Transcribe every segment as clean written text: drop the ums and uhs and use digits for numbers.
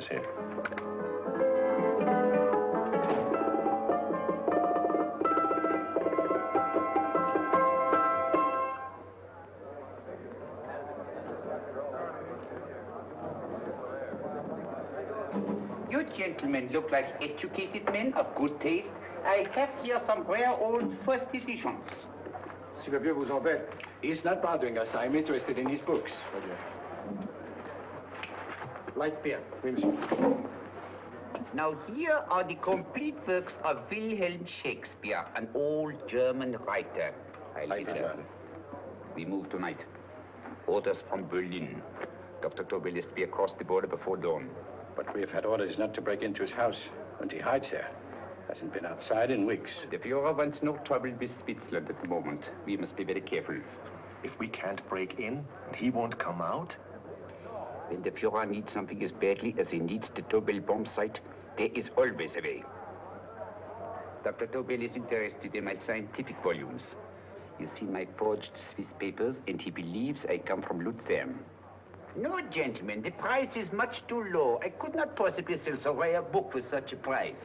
here. You gentlemen look like educated men of good taste. I have here some rare old first editions. Si le vieux vous embête. He's not bothering us. I'm interested in his books. Light beer. Oui, monsieur. Now here are the complete works of Wilhelm Shakespeare, an old German writer. We move tonight. Orders from Berlin. Dr. Tobel is to be across the border before dawn. But we have had orders not to break into his house, and he hides there. Hasn't been outside in weeks. The Führer wants no trouble with Switzerland at the moment. We must be very careful. If we can't break in, and he won't come out? When the Führer needs something as badly as he needs the Tobel bomb site, there is always a way. Dr. Tobel is interested in my scientific volumes. He's seen my forged Swiss papers, and he believes I come from Lucerne. No, gentlemen, the price is much too low. I could not possibly sell so rare a book for such a price.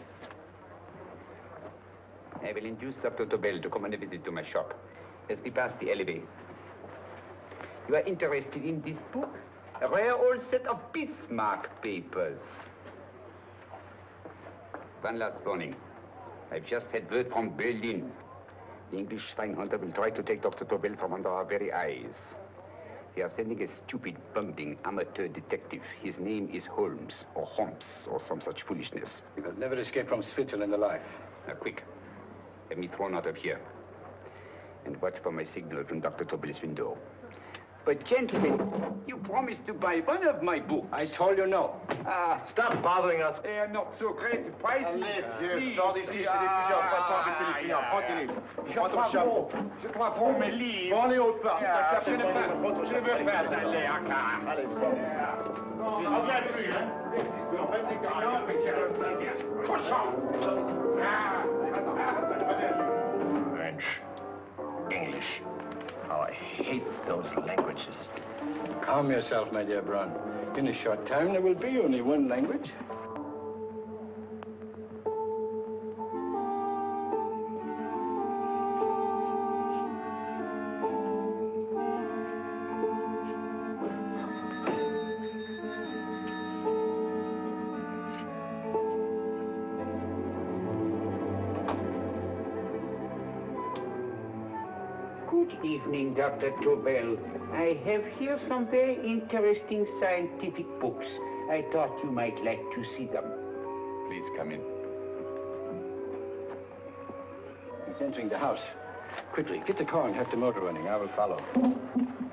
I will induce Dr. Tobel to come on a visit to my shop as we pass the alleyway. You are interested in this book? A rare old set of Bismarck papers. One last warning. I've just had word from Berlin. The English swinehunter will try to take Dr. Tobel from under our very eyes. They are sending a stupid, bungling amateur detective. His name is Holmes, or some such foolishness. He will never escape from Switzerland alive. Now, quick. Have me thrown out of here. And watch for my signal from Dr. Tobel's window. But, gentlemen, you promised to buy one of my books. I told you no. Stop bothering us. They are not so great. The price Allez, vieux, sors d'ici, c'est des étudiants. Pas embêter les clients. Prends tes livres. Prends ton chapeau. Je crois pour mes livres. Prends les hautes parts. Je ne veux pas aller à Kaaren. Allez, sors. Reviens plus, hein. En fait, les clients, mais c'est le plaisir. Cochon! French, English. Oh, I hate those languages. Calm yourself, my dear Brown. In a short time, there will be only one language. Good evening, Dr. Tobel. I have here some very interesting scientific books. I thought you might like to see them. Please come in. He's entering the house. Quickly, get the car and have the motor running. I will follow.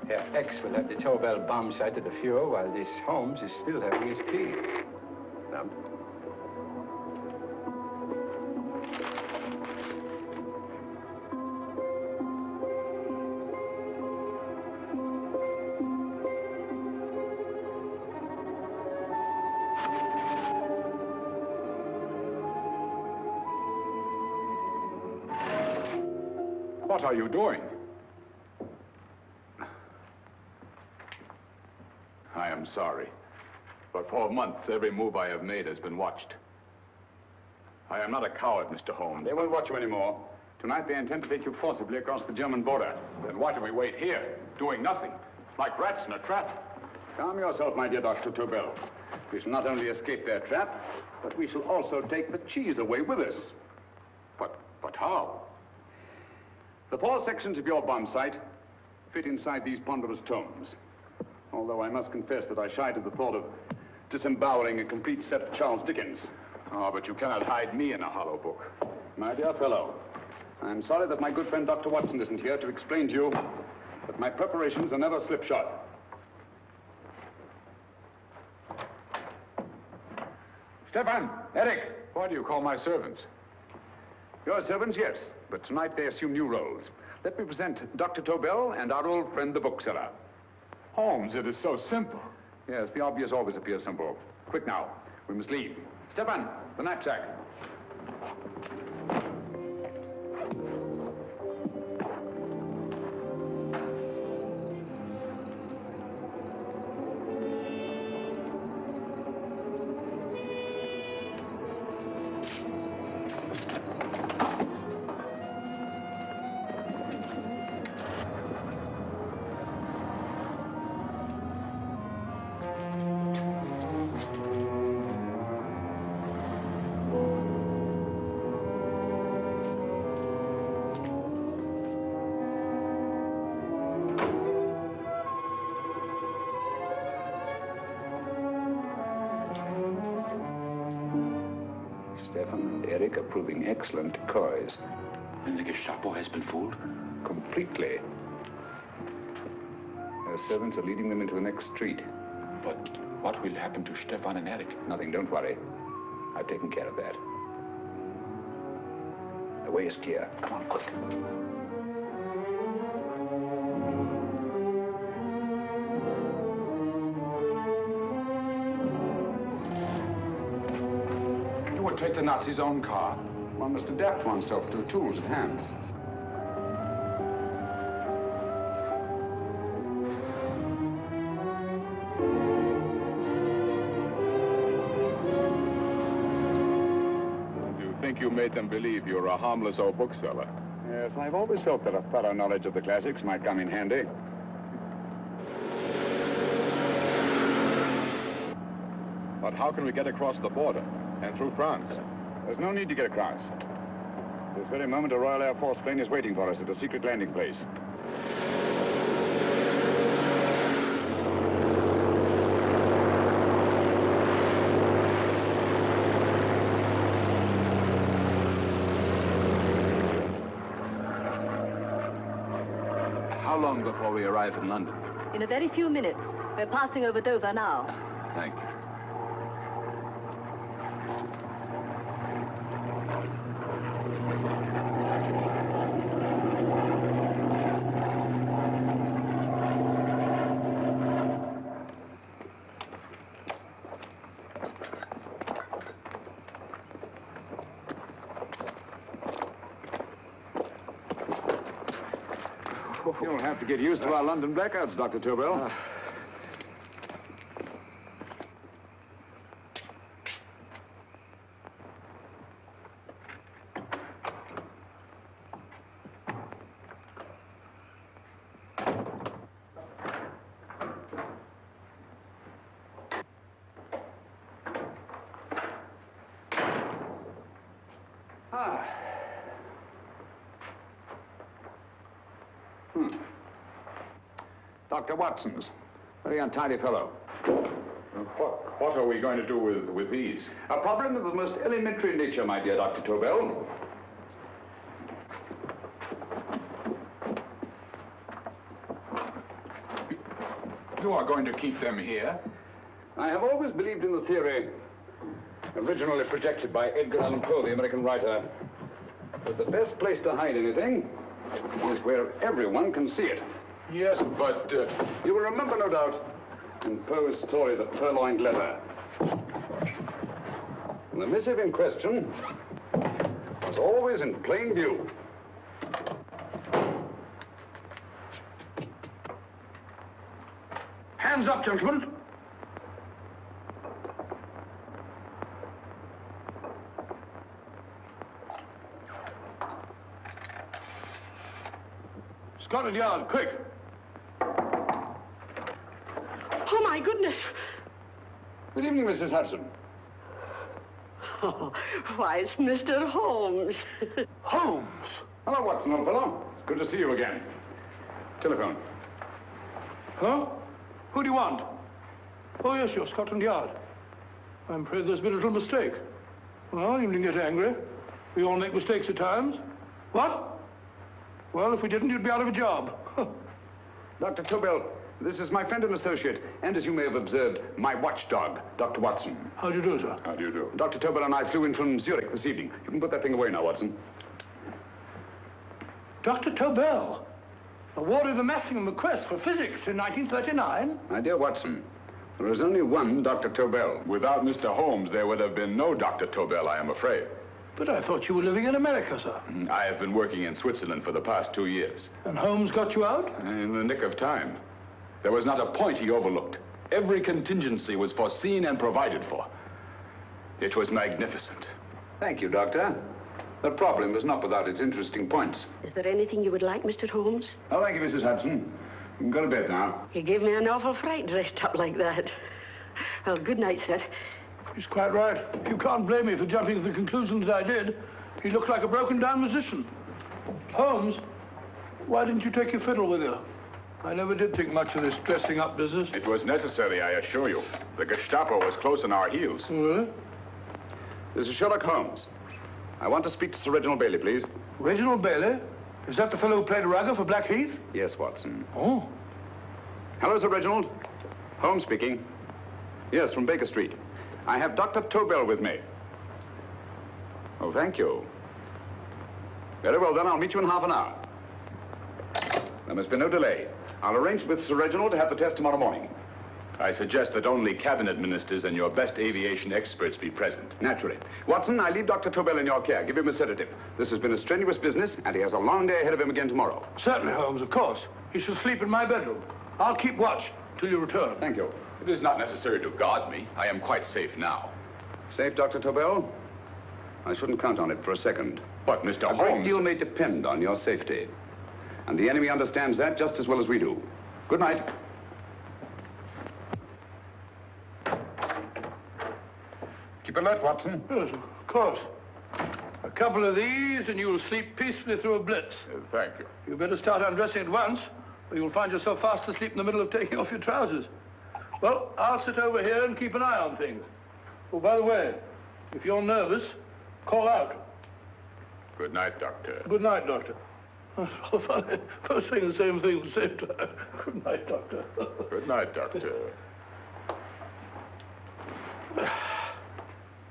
Herr X will have the Tobel bomb site at the Führer, while this Holmes is still having his tea. Now, What are you doing? I am sorry, but for months, every move I have made has been watched. I am not a coward, Mr. Holmes. They won't watch you anymore. Tonight, they intend to take you forcibly across the German border. Then why do we wait here, doing nothing, like rats in a trap? Calm yourself, my dear Dr. Tobel. We shall not only escape their trap, but we shall also take the cheese away with us. But how? The 4 sections of your bomb site fit inside these ponderous tomes. Although I must confess that I shied at the thought of disemboweling a complete set of Charles Dickens. Oh, but you cannot hide me in a hollow book. My dear fellow, I'm sorry that my good friend Dr. Watson isn't here to explain to you that my preparations are never slipshod. Stefan, Eric, why do you call my servants? Your servants, yes, but tonight they assume new roles. Let me present Dr. Tobel and our old friend, the bookseller. Holmes, it is so simple. Yes, the obvious always appears simple. Quick now, we must leave. Stefan, the knapsack. Stefan and Eric are proving excellent decoys. And the Gestapo has been fooled? Completely. Their servants are leading them into the next street. But what will happen to Stefan and Eric? Nothing, don't worry. I've taken care of that. The way is clear. Come on, quick. You would take the Nazis' own car. One must adapt oneself to the tools at hand. You made them believe you were a harmless old bookseller. Yes, I've always felt that a thorough knowledge of the classics might come in handy. But how can we get across the border and through France? There's no need to get across. This very moment, a Royal Air Force plane is waiting for us at a secret landing place. How long before we arrive in London? In a very few minutes. We're passing over Dover now. Thank you. You'll have to get used to our London blackouts, Dr. Tobel. Dr. Watson's. Very untidy fellow. What are we going to do with these? A problem of the most elementary nature, my dear Dr. Tobel. You are going to keep them here? I have always believed in the theory, originally projected by Edgar Allan Poe, the American writer, that the best place to hide anything is where everyone can see it. Yes, but... You will remember, no doubt, in Poe's story, The Purloined Letter. The missive in question was always in plain view. Hands up, gentlemen. Scotland Yard, quick. Oh, my goodness. Good evening, Mrs. Hudson. Oh, why, it's Mr. Holmes. Holmes. Hello, Watson, old fellow. It's good to see you again. Telephone. Huh? Who do you want? Oh, yes, you're Scotland Yard. I'm afraid there's been a little mistake. Well, you needn't get angry. We all make mistakes at times. What? Well, if we didn't, you'd be out of a job. Dr. Tobel, this is my friend and associate, and as you may have observed, my watchdog, Dr. Watson. How do you do, sir? How do you do? Dr. Tobel and I flew in from Zurich this evening. You can put that thing away now, Watson. Dr. Tobel, awarded the Massingham Bequest for physics in 1939. My dear Watson, there is only one Dr. Tobel. Without Mr. Holmes, there would have been no Dr. Tobel, I am afraid. But I thought you were living in America, sir. I have been working in Switzerland for the past 2 years. And Holmes got you out? In the nick of time. There was not a point he overlooked. Every contingency was foreseen and provided for. It was magnificent. Thank you, Doctor. The problem is not without its interesting points. Is there anything you would like, Mr. Holmes? Oh, thank you, Mrs. Hudson. You can go to bed now. You gave me an awful fright dressed up like that. Well, good night, sir. He's quite right. You can't blame me for jumping to the conclusion that I did. He looked like a broken-down musician. Holmes, why didn't you take your fiddle with you? I never did think much of this dressing-up business. It was necessary, I assure you. The Gestapo was close on our heels. Really? This is Sherlock Holmes. I want to speak to Sir Reginald Bailey, please. Reginald Bailey? Is that the fellow who played Rugger for Blackheath? Yes, Watson. Oh. Hello, Sir Reginald. Holmes speaking. Yes, from Baker Street. I have Dr. Tobel with me. Oh, thank you. Very well, then. I'll meet you in half an hour. There must be no delay. I'll arrange with Sir Reginald to have the test tomorrow morning. I suggest that only cabinet ministers and your best aviation experts be present. Naturally. Watson, I leave Dr. Tobel in your care. Give him a sedative. This has been a strenuous business, and he has a long day ahead of him again tomorrow. Certainly, Holmes, of course. He shall sleep in my bedroom. I'll keep watch till you return. Thank you. It is not necessary to guard me. I am quite safe now. Safe, Dr. Tobel? I shouldn't count on it for a second. But, Mr. Holmes... A great deal may depend on your safety. And the enemy understands that just as well as we do. Good night. Keep alert, Watson. Yes, of course. A couple of these, and you'll sleep peacefully through a blitz. Thank you. You better start undressing at once, or you'll find yourself fast asleep in the middle of taking off your trousers. Well, I'll sit over here and keep an eye on things. Oh, by the way, if you're nervous, call out. Good night, Doctor. Good night, Doctor. Both saying the same thing at the same time. Good night, Doctor. Good night, Doctor.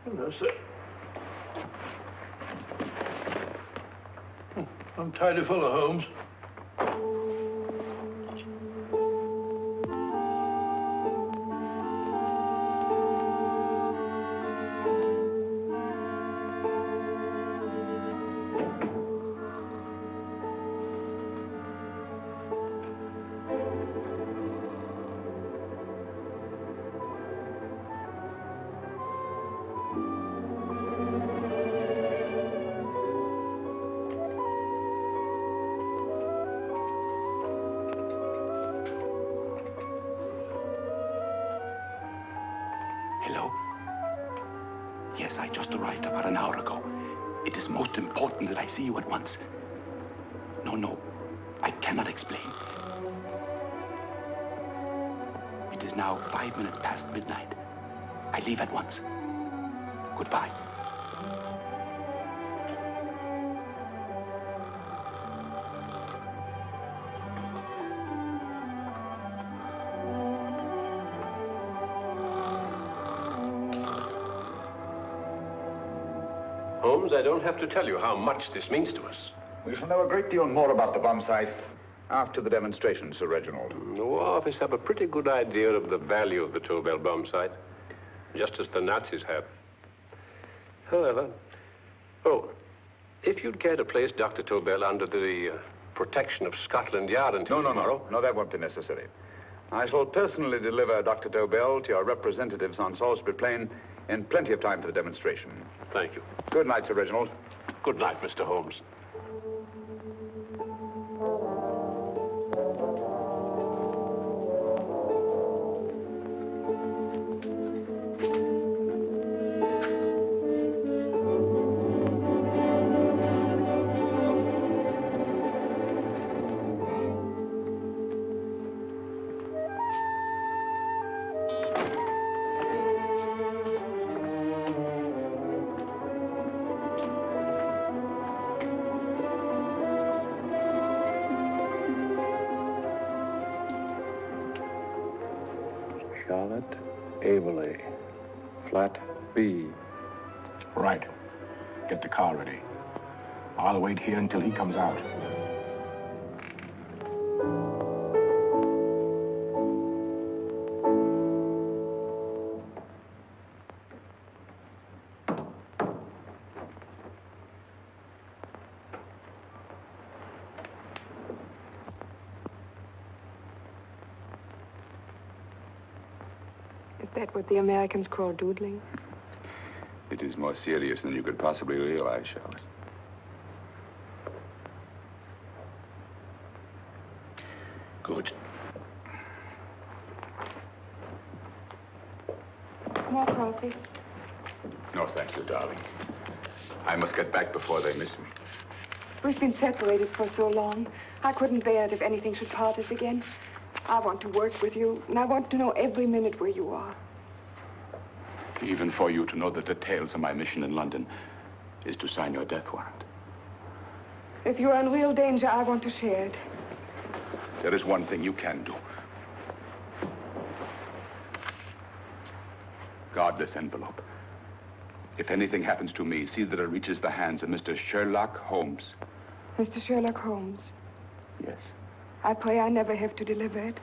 Hello, sir. I'm tidy fellow, Holmes. Hello? Yes, I just arrived about an hour ago. It is most important that I see you at once. No, I cannot explain. It is now 5 minutes past midnight. I leave at once. Goodbye. Holmes, I don't have to tell you how much this means to us. We shall know a great deal more about the bomb site after the demonstration, Sir Reginald. The War Office have a pretty good idea of the value of the Tobel bomb site, just as the Nazis have. However, if you'd care to place Dr. Tobel under the protection of Scotland Yard until tomorrow... No, that won't be necessary. I shall personally deliver Dr. Tobel to your representatives on Salisbury Plain in plenty of time for the demonstration. Thank you. Good night, Sir Reginald. Good night, Mr. Holmes. Eberli, flat B. Right. Get the car ready. I'll wait here until he comes out. Is that what the Americans call doodling? It is more serious than you could possibly realize, Charlotte. Good. More coffee? No, thank you, darling. I must get back before they miss me. We've been separated for so long. I couldn't bear it if anything should part us again. I want to work with you, and I want to know every minute where you are. Even for you to know the details of my mission in London is to sign your death warrant. If you are in real danger, I want to share it. There is one thing you can do. Guard this envelope. If anything happens to me, see that it reaches the hands of Mr. Sherlock Holmes. Mr. Sherlock Holmes, Yes. I pray I never have to deliver it.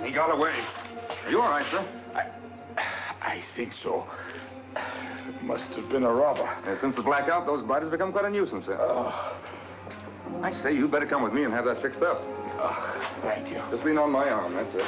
He got away. Are you all right, sir? I think so. Must have been a robber. Since the blackout, those bodies have become quite a nuisance, sir. I say, you better come with me and have that fixed up. Thank you. Just lean on my arm, that's it.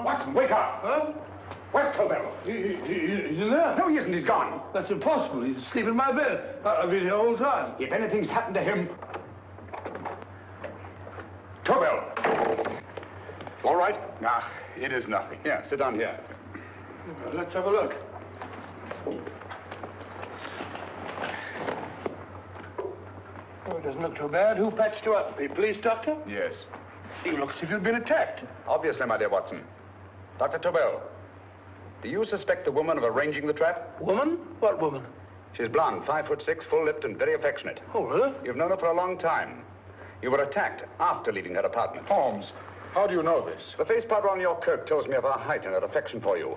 Watson, wake up. Huh? Where's Tobel? He's in there. No, he isn't. He's gone. That's impossible. He's asleep in my bed. I've been here all the time. If anything's happened to him... Tobel! All right? Nah, it is nothing. Here, sit down here. Let's have a look. Oh, it doesn't look too bad. Who patched you up? The police doctor? Yes. You look as if you'd been attacked. Obviously, my dear Watson. Dr. Tobel, do you suspect the woman of arranging the trap? Woman? What woman? She's blonde, 5'6", full-lipped, and very affectionate. Oh, really? You've known her for a long time. You were attacked after leaving her apartment. Holmes, how do you know this? The face powder on your coat tells me of her height and her affection for you.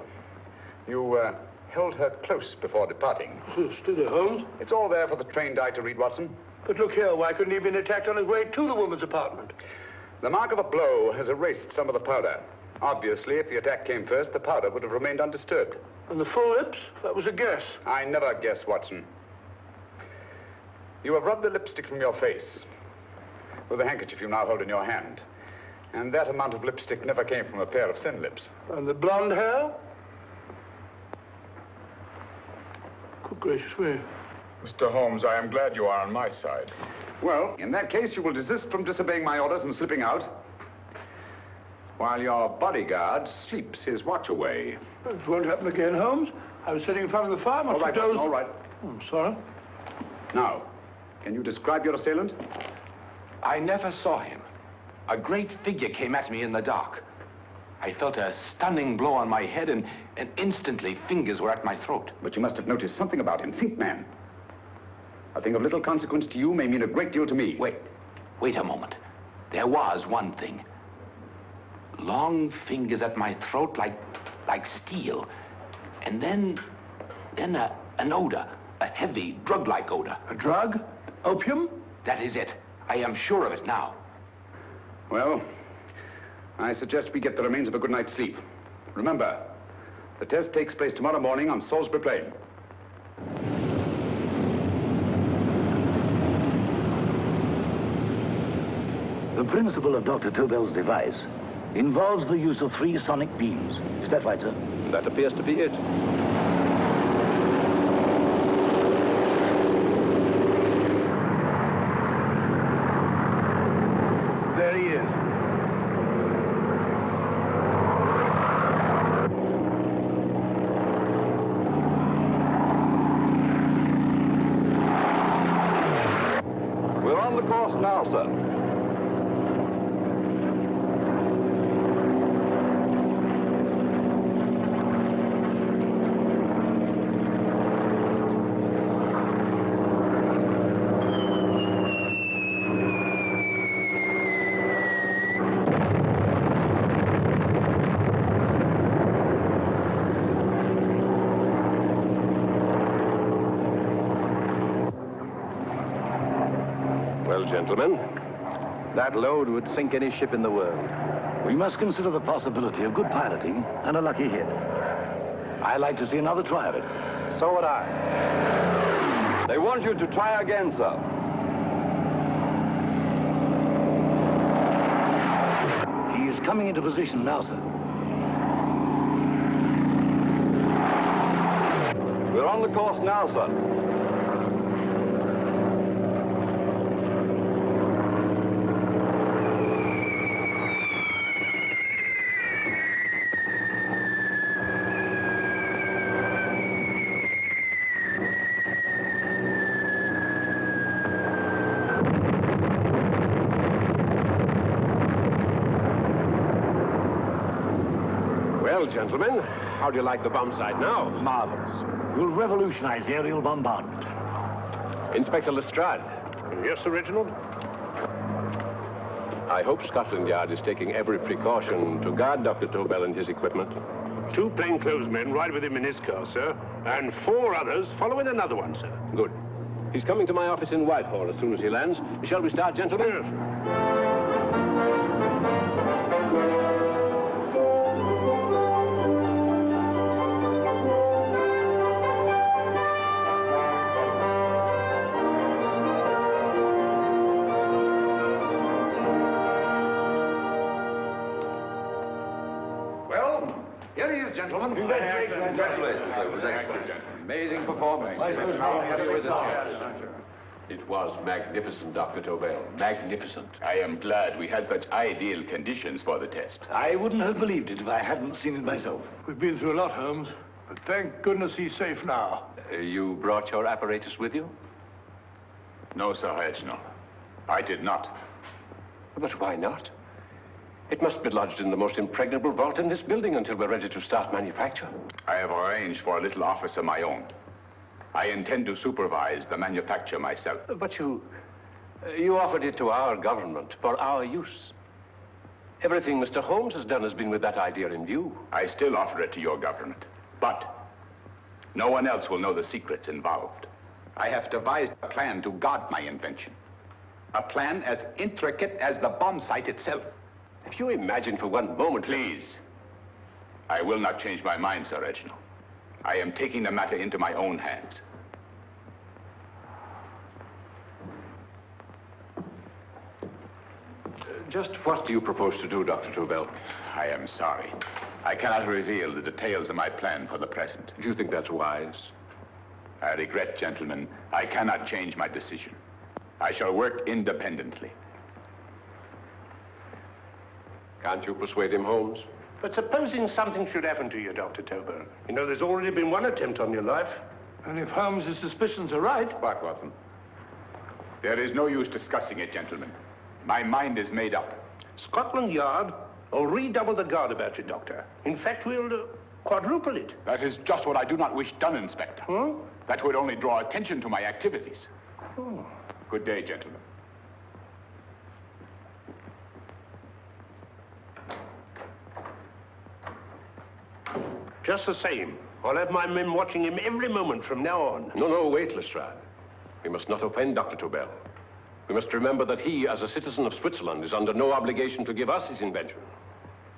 You held her close before departing. Still there, Holmes? It's all there for the trained eye to read, Watson. But look here, why couldn't he have been attacked on his way to the woman's apartment? The mark of a blow has erased some of the powder. Obviously, if the attack came first, the powder would have remained undisturbed. And the full lips? That was a guess. I never guess, Watson. You have rubbed the lipstick from your face with the handkerchief you now hold in your hand. And that amount of lipstick never came from a pair of thin lips. And the blonde hair? Good gracious me. Mr. Holmes, I am glad you are on my side. Well, in that case, you will desist from disobeying my orders and slipping out, while your bodyguard sleeps his watch away. It won't happen again, Holmes. I was sitting in front of the fire. All right, Watson, all right. Oh, I'm sorry. Now, can you describe your assailant? I never saw him. A great figure came at me in the dark. I felt a stunning blow on my head, and instantly fingers were at my throat. But you must have noticed something about him. Think, man. A thing of little consequence to you may mean a great deal to me. Wait a moment. There was one thing. Long fingers at my throat like steel. And then an odor, a heavy, drug-like odor. A drug? Opium? That is it. I am sure of it now. Well, I suggest we get the remains of a good night's sleep. Remember, the test takes place tomorrow morning on Salisbury Plain. The principle of Dr. Tobel's device involves the use of 3 sonic beams. Is that right, sir? That appears to be it. There he is. We're on the course now, sir. Well, gentlemen, that load would sink any ship in the world. We must consider the possibility of good piloting and a lucky hit. I like to see another try of it. So would I. They want you to try again, sir. He is coming into position now, sir. We're on the course now, sir. Gentlemen, how do you like the bomb sight now? Marvelous. We'll revolutionize aerial bombardment. Inspector Lestrade. Yes, Sir Reginald? I hope Scotland Yard is taking every precaution to guard Dr. Tobel and his equipment. 2 plainclothesmen ride with him in his car, sir, and 4 others follow in another one, sir. Good. He's coming to my office in Whitehall as soon as he lands. Shall we start, gentlemen? Yes. Gentlemen. Congratulations, sir. It was excellent. Amazing performance. It was magnificent, Dr. Tobel. Magnificent. I am glad we had such ideal conditions for the test. I wouldn't have believed it if I hadn't seen it myself. We've been through a lot, Holmes, but thank goodness he's safe now. You brought your apparatus with you? No, Sir Reginald. I did not. But why not? It must be lodged in the most impregnable vault in this building until we're ready to start manufacture. I have arranged for a little office of my own. I intend to supervise the manufacture myself. But you offered it to our government for our use. Everything Mr. Holmes has done has been with that idea in view. I still offer it to your government, but no one else will know the secrets involved. I have devised a plan to guard my invention. A plan as intricate as the bomb sight itself. If you imagine for one moment... Please. I will not change my mind, Sir Reginald. I am taking the matter into my own hands. Just what do you propose to do, Dr. Tobel? I am sorry. I cannot reveal the details of my plan for the present. Do you think that's wise? I regret, gentlemen, I cannot change my decision. I shall work independently. Can't you persuade him, Holmes? But supposing something should happen to you, Dr. Tobel. You know, there's already been one attempt on your life. And if Holmes' suspicions are right... What, Watson? There is no use discussing it, gentlemen. My mind is made up. Scotland Yard will redouble the guard about you, Doctor. In fact, we'll quadruple it. That is just what I do not wish done, Inspector. Huh? That would only draw attention to my activities. Oh. Good day, gentlemen. Just the same, I'll have my men watching him every moment from now on. No, wait, Lestrade. We must not offend Dr. Tobel. We must remember that he, as a citizen of Switzerland, is under no obligation to give us his invention.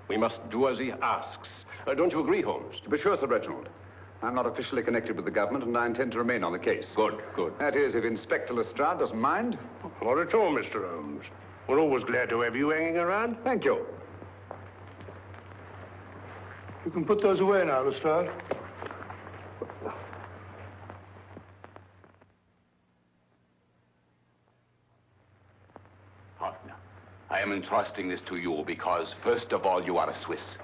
We must do as he asks. Don't you agree, Holmes? To be sure, Sir Reginald. I'm not officially connected with the government, and I intend to remain on the case. Good. That is, if Inspector Lestrade doesn't mind. Not at all, Mr. Holmes. We're always glad to have you hanging around. Thank you. You can put those away now, Lestrade. Partner, I am entrusting this to you because, first of all, you are a Swiss.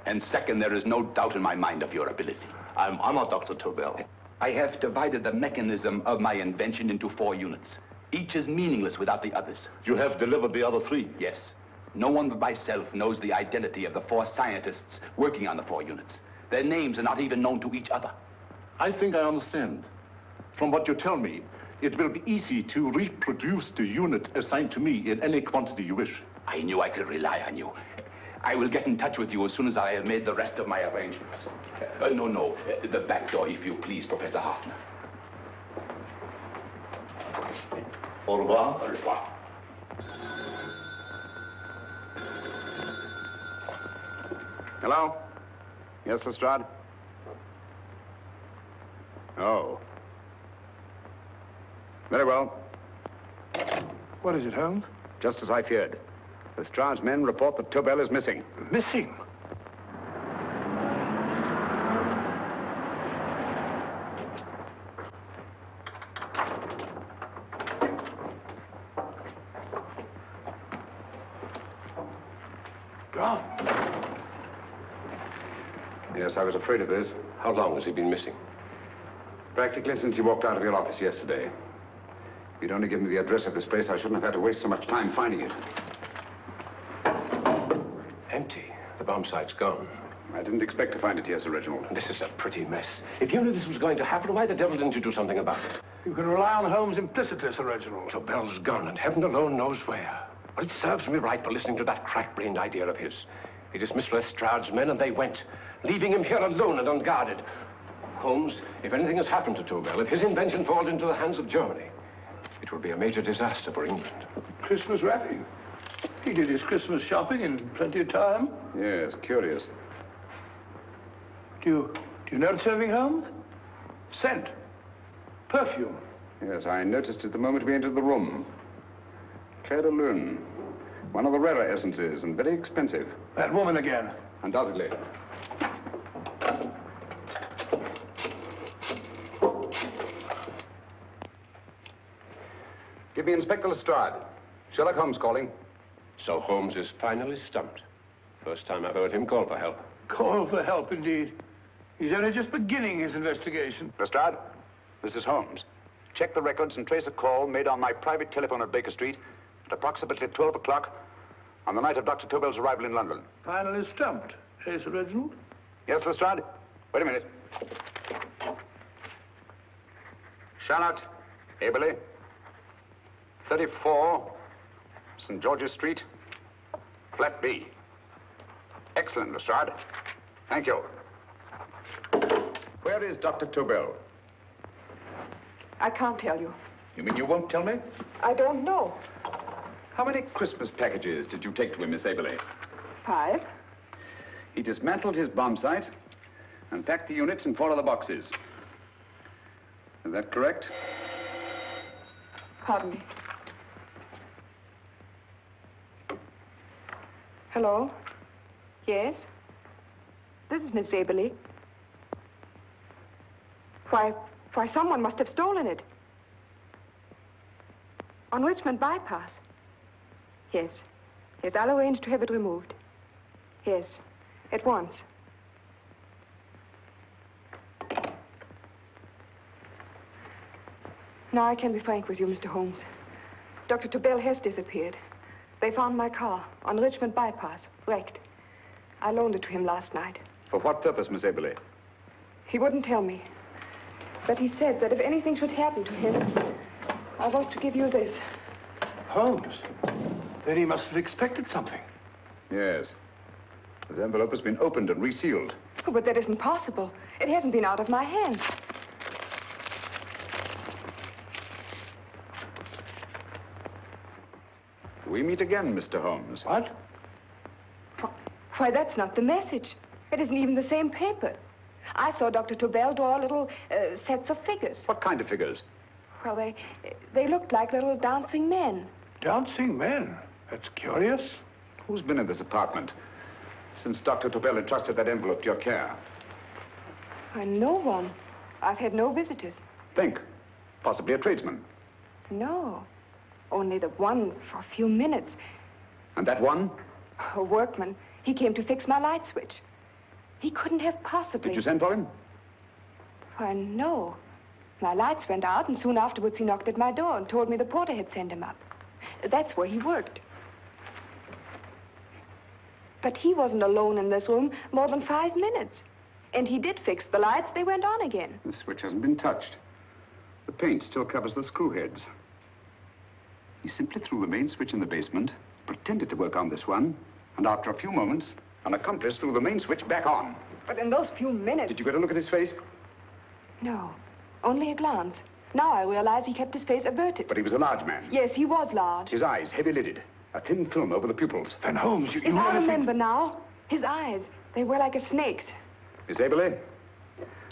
And second, there is no doubt in my mind of your ability. I'm honored, Dr. Tobel. I have divided the mechanism of my invention into 4 units. Each is meaningless without the others. You have delivered the other 3? Yes. No one but myself knows the identity of the 4 scientists working on the 4 units. Their names are not even known to each other. I think I understand. From what you tell me, it will be easy to reproduce the unit assigned to me in any quantity you wish. I knew I could rely on you. I will get in touch with you as soon as I have made the rest of my arrangements. No. The back door, if you please, Professor Hoffner. Au revoir. Au revoir. Hello? Yes, Lestrade? Oh. Very well. What is it, Holmes? Just as I feared. Lestrade's men report that Tobel is missing. Missing? Gone. Yes, I was afraid of this. How long has he been missing? Practically since he walked out of your office yesterday. If you'd only given me the address of this place, I shouldn't have had to waste so much time finding it. Empty. The bomb site's gone. I didn't expect to find it here, Sir Reginald. This is a pretty mess. If you knew this was going to happen, why the devil didn't you do something about it? You can rely on Holmes implicitly, Sir Reginald. Tobel's gone, and heaven alone knows where. Well, it serves me right for listening to that crack-brained idea of his. He dismissed Lestrade's men, and they went, leaving him here alone and unguarded. Holmes, if anything has happened to Tobel, if his invention falls into the hands of Germany, it will be a major disaster for England. Christmas wrapping. He did his Christmas shopping in plenty of time. Yes, curious. Do you notice anything, Holmes? Scent. Perfume. Yes, I noticed it the moment we entered the room. Clair de Lune. One of the rarer essences, and very expensive. That woman again. Undoubtedly. Give me Inspector Lestrade. Sherlock Holmes calling. So Holmes is finally stumped. First time I've heard him call for help. Call for help, indeed. He's only just beginning his investigation. Lestrade, this is Holmes. Check the records and trace a call made on my private telephone at Baker Street at approximately 12 o'clock on the night of Dr. Tobel's arrival in London. Finally stumped, eh, Sir Reginald? Yes, Lestrade? Wait a minute. Charlotte, Eberli, 34, St. George's Street, flat B. Excellent, Lestrade. Thank you. Where is Dr. Tobel? I can't tell you. You mean you won't tell me? I don't know. How many Christmas packages did you take to him, Miss Eberli? 5. He dismantled his bomb site and packed the units in 4 other boxes. Is that correct? Pardon me. Hello? Yes? This is Miss Eberli. Why, someone must have stolen it. On Richmond Bypass. Yes. Yes, I'll arrange to have it removed. Yes, at once. Now I can be frank with you, Mr. Holmes. Dr. Tobel has disappeared. They found my car on Richmond Bypass, wrecked. I loaned it to him last night. For what purpose, Miss Eberli? He wouldn't tell me. But he said that if anything should happen to him, I was to give you this. Holmes? Then he must have expected something. Yes. This envelope has been opened and resealed. Oh, but that isn't possible. It hasn't been out of my hands. We meet again, Mr. Holmes. What? Why, that's not the message. It isn't even the same paper. I saw Dr. Tobel draw little sets of figures. What kind of figures? Well, they looked like little dancing men. Dancing men? That's curious. Who's been in this apartment since Dr. Tobel entrusted that envelope to your care? Why, no one. I've had no visitors. Think. Possibly a tradesman. No. Only the one for a few minutes. And that one? A workman. He came to fix my light switch. He couldn't have possibly... Did you send for him? Why, no. My lights went out, and soon afterwards he knocked at my door and told me the porter had sent him up. That's where he worked. But he wasn't alone in this room more than 5 minutes. And he did fix the lights. They went on again. The switch hasn't been touched. The paint still covers the screw heads. He simply threw the main switch in the basement, pretended to work on this one, and after a few moments, an accomplice threw the main switch back on. But in those few minutes... Did you get a look at his face? No, only a glance. Now I realize he kept his face averted. But he was a large man. Yes, he was large. His eyes heavy-lidded, a thin film over the pupils. Then Holmes, you I remember now. His eyes, They were like a snake's. Miss Eberli,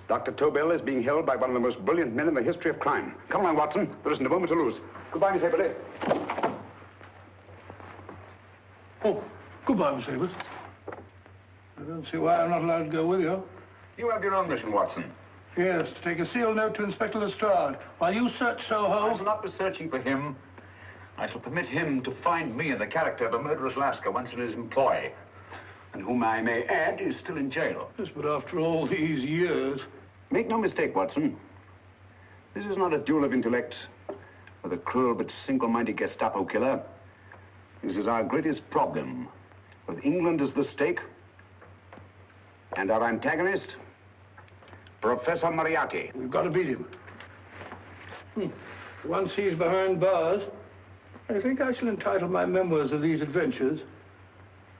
Dr. Tobel is being held by one of the most brilliant men in the history of crime. Come along, Watson. There isn't a moment to lose. Goodbye, Miss Eberli. Oh, goodbye, Miss Eberli. I don't see why I'm not allowed to go with you. You have your own mission, Watson. Yes, to take a sealed note to Inspector Lestrade while you search Soho. I shall not be searching for him. I shall permit him to find me in the character of a murderous Lascar once in his employ, and whom I may add is still in jail. Yes, but after all these years... Make no mistake, Watson. This is not a duel of intellects with a cruel but single-minded Gestapo killer. This is our greatest problem, with England as the stake, and our antagonist, Professor Moriarty. We've got to beat him. Once he's behind bars, I think I shall entitle my memoirs of these adventures,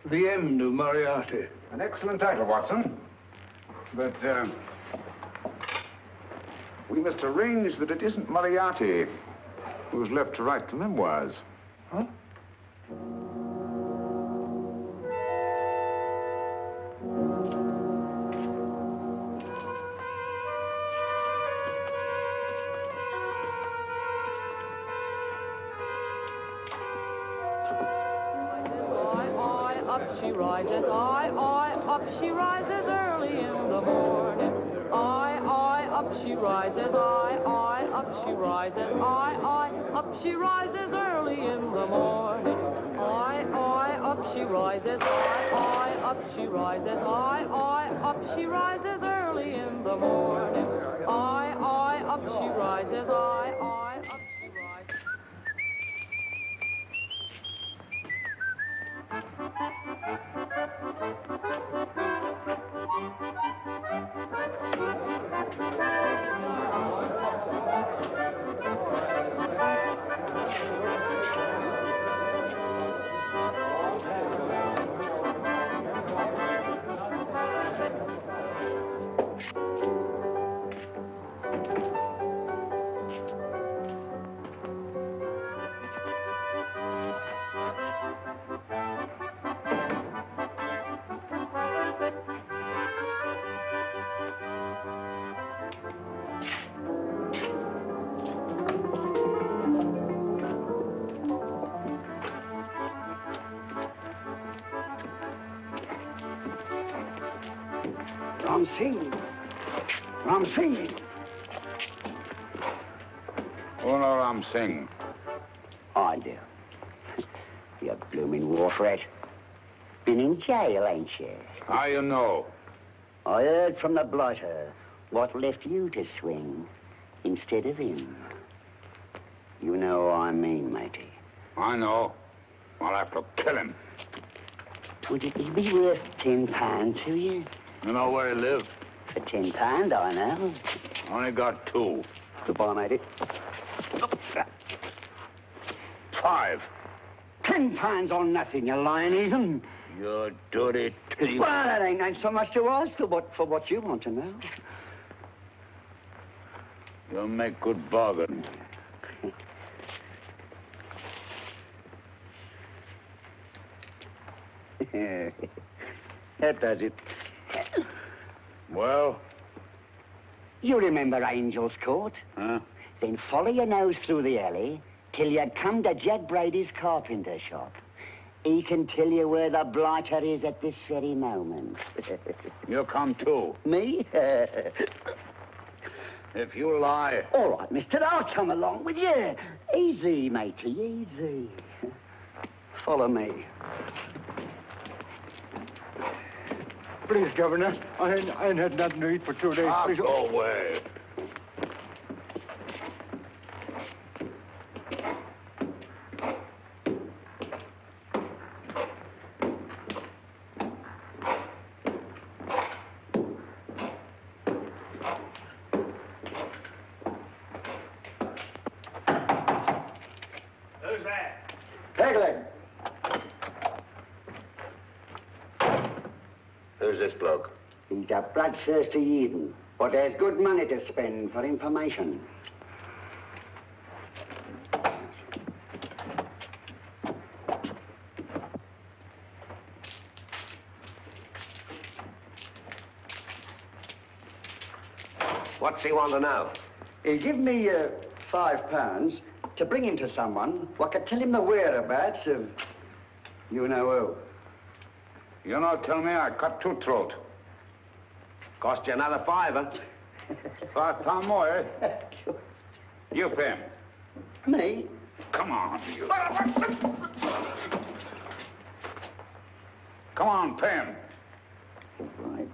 The End of Moriarty. An excellent title, Watson. But, we must arrange that it isn't Moriarty who's left to write the memoirs. Huh? Up she rises, up she rises early in the morning. Up she rises, up she rises, up she rises early in the morning. Up she rises, up she rises, up she rises early in the morning. Up she rises, up she rises. Ram Singh. Oh, no, Ram Singh. I do. You blooming war threat. Been in jail, ain't you? How you know? I heard from the blotter what left you to swing instead of him. You know what I mean, matey. I know. I'll have to kill him. Would it be worth £10 to you? You know where he lives? For £10, I know. Only got 2. Goodbye, matey. 5. £10 on nothing, you lying heathen. You dirty thief. Well, that ain't so much to ask for what you want to know. You'll make good bargain. That does it. Well? You remember Angel's Court? Huh? Then follow your nose through the alley till you come to Jack Brady's carpenter shop. He can tell you where the blighter is at this very moment. You come too. Me? If you lie... All right, mister, I'll come along with you. Easy, matey, easy. Follow me. Please, Governor, I ain't had nothing to eat for 2 days. Please. Go away. Who's that? Pegleg. Who's this bloke? He's a bloodthirsty heathen, but there's good money to spend for information. What's he want to know? He give me £5 to bring him to someone who could tell him the whereabouts of you know who. You not tell me I cut two throat. Cost you another £5. £5 more, eh? You pay him. Me? Come on, you. Come on, pay him. Right.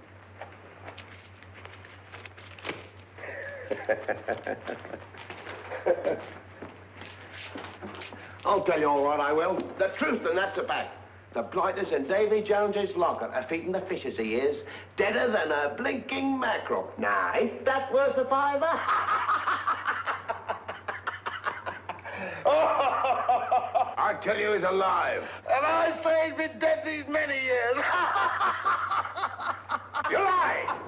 I'll tell you all right, I will. The truth, and that's a fact. The blighters in Davy Jones's locker are feeding the fishes, he is. Deader than a blinking mackerel. Now, ain't that worth a £5? I tell you he's alive. And I say he's been dead these many years. You lie!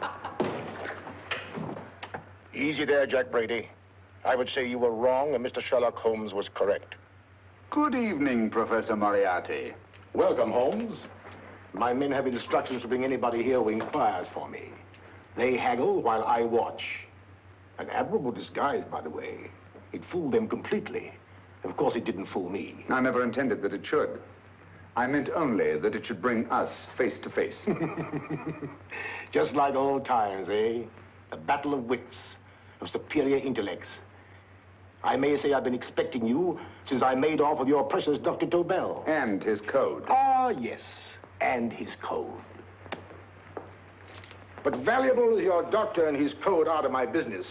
Easy there, Jack Brady. I would say you were wrong and Mr. Sherlock Holmes was correct. Good evening, Professor Moriarty. Welcome, Holmes. My men have instructions to bring anybody here who inquires for me. They haggle while I watch. An admirable disguise, by the way. It fooled them completely. Of course, it didn't fool me. I never intended that it should. I meant only that it should bring us face to face. Just like old times, eh? A battle of wits, of superior intellects. I may say I've been expecting you since I made off with your precious Dr. Tobel. And his code. Ah, yes, and his code. But valuable as your doctor and his code are to my business,